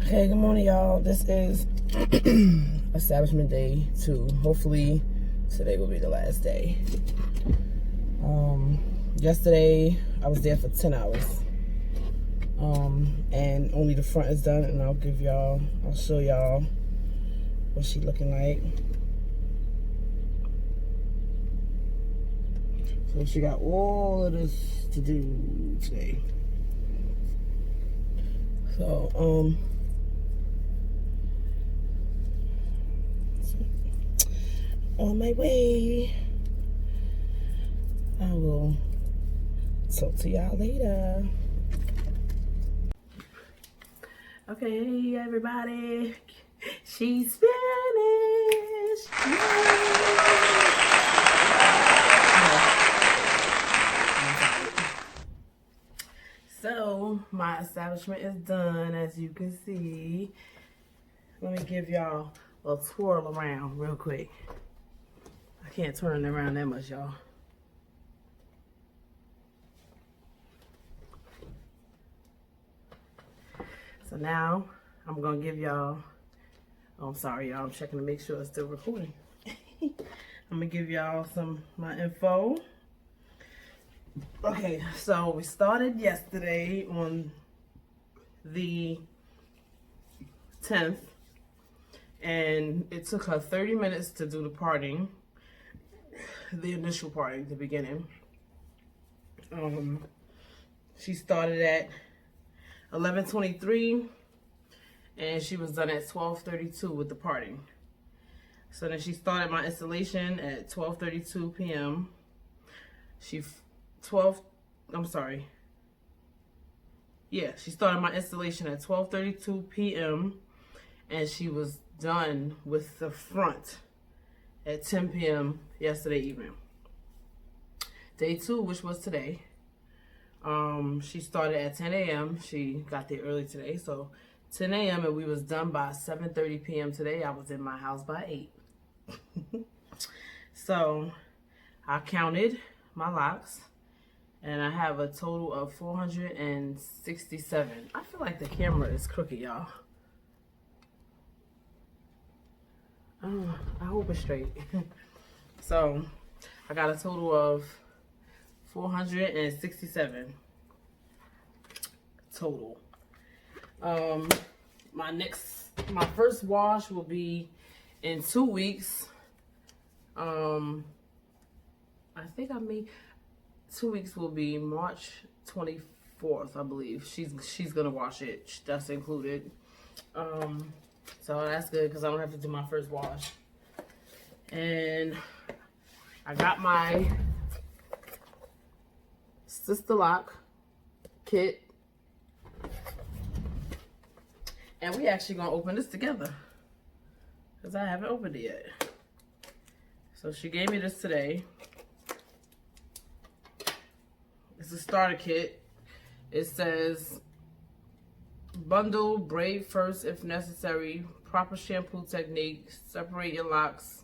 Okay, good morning, y'all. This is establishment day 2. Hopefully, today will be the last day. Yesterday, I was there for 10 hours. And only the front is done, and I'll show y'all what she looking like. So she got all of this to do today. So, on my way. I will talk to y'all later. Okay, everybody. She's finished. So, my establishment is done, as you can see. Let me give y'all a twirl around real quick. I can't turn it around that much, y'all. So now I'm gonna give y'all, oh, I'm sorry y'all, I'm checking to make sure it's still recording. I'm gonna give y'all my info. Okay, so we started yesterday on the 10th, and it took her 30 minutes to do the parting, the initial parting, the beginning. She started at 11:23, and she was done at 12:32 with the parting. So then she started my installation at 12:32 p.m. She started my installation at 12:32 p.m. and she was done with the front at 10 p.m. yesterday evening. Day 2, which was today, she started at 10 a.m. She got there early today, so 10 a.m. and we was done by 7:30 p.m. today. I was in my house by 8. So I counted my locks, and I have a total of 467. I feel like the camera is crooked, y'all. I hope it's straight. So I got a total of 467 total. My first wash will be in 2 weeks. I think 2 weeks will be March 24th, I believe. She's gonna wash it. That's included. So that's good because I don't have to do my first wash. And I got my Sisterlock kit, and we actually gonna open this together because I haven't opened it yet. So she gave me this today. It's a starter kit. It says bundle, braid first if necessary, proper shampoo technique, separate your locks,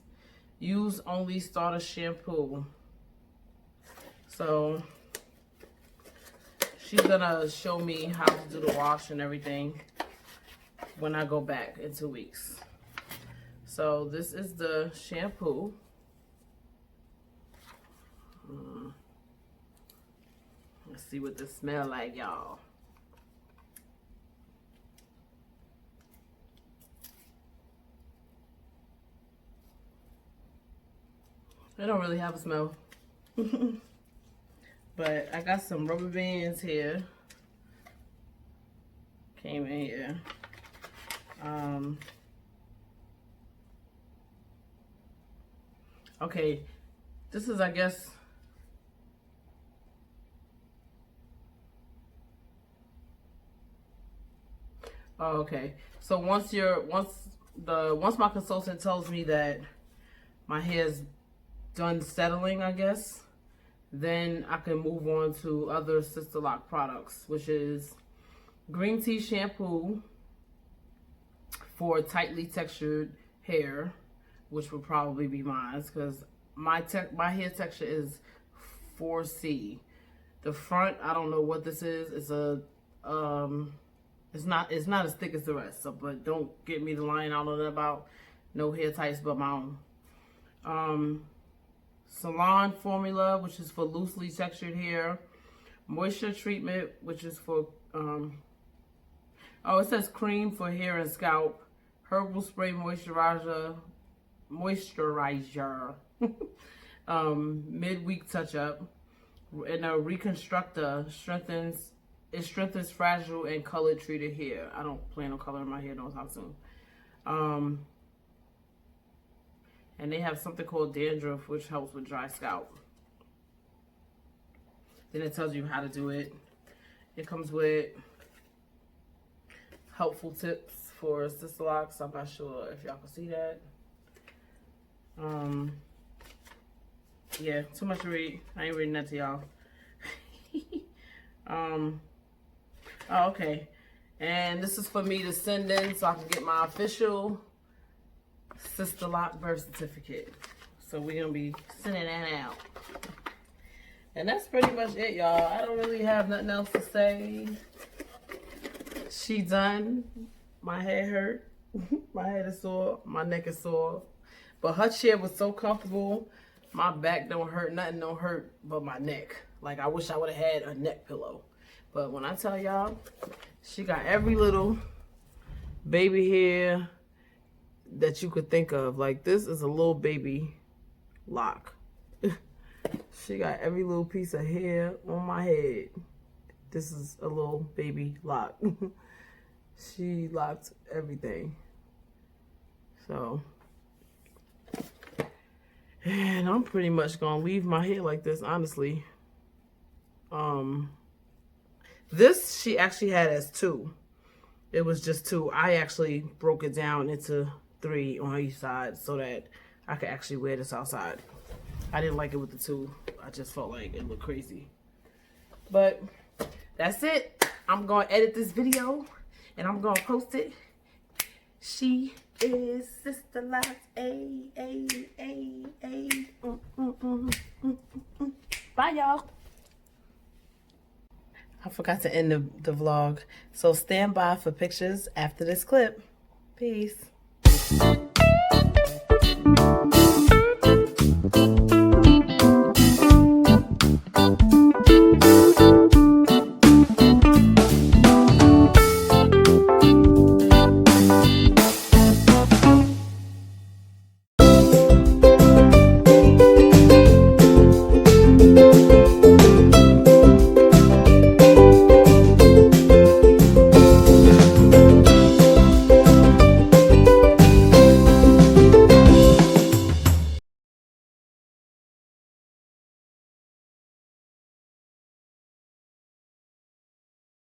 use only starter shampoo. So she's gonna show me how to do the wash and everything when I go back in 2 weeks. So this is the shampoo. Let's see what this smell like, y'all. It don't really have a smell. But I got some rubber bands here. Came in here. Okay, this is, I guess, oh, okay. So once my consultant tells me that my hair's done settling, I guess, then I can move on to other Sisterlock products, which is green tea shampoo for tightly textured hair, which will probably be mine because my hair texture is 4C. The front, I don't know what this is. It's a It's not as thick as the rest. So, but don't get me the line. I don't know about no hair ties but my own. Salon Formula, which is for loosely textured hair. Moisture treatment, which is for it says cream for hair and scalp. Herbal spray moisturizer. Midweek touch up. And a reconstructor strengthens fragile and color treated hair. I don't plan on coloring my hair no time soon. And they have something called dandruff, which helps with dry scalp. Then it tells you how to do it. It comes with helpful tips for Sisterlocks. I'm not sure if y'all can see that. Yeah, too much to read. I ain't reading that to y'all. Oh, okay. And this is for me to send in so I can get my official Sisterlock birth certificate. So we're gonna be sending that out. And that's pretty much it, y'all. I don't really have nothing else to say. She done. My head hurt. My head is sore. My neck is sore. But her chair was so comfortable. My back don't hurt. Nothing don't hurt but my neck. Like, I wish I would have had a neck pillow. But when I tell y'all, she got every little baby hair that you could think of. Like, this is a little baby lock. She got every little piece of hair on my head. This is a little baby lock. She locked everything. So, and I'm pretty much gonna leave my hair like this, honestly. This she actually had as 2. It was just 2. I actually broke it down into 3 on each side so that I could actually wear this outside. I didn't like it with the 2. I just felt like it looked crazy. But that's it. I'm gonna edit this video and I'm gonna post it. She is Sisterlocks. Bye, y'all. I forgot to end the vlog. So stand by for pictures after this clip. Peace.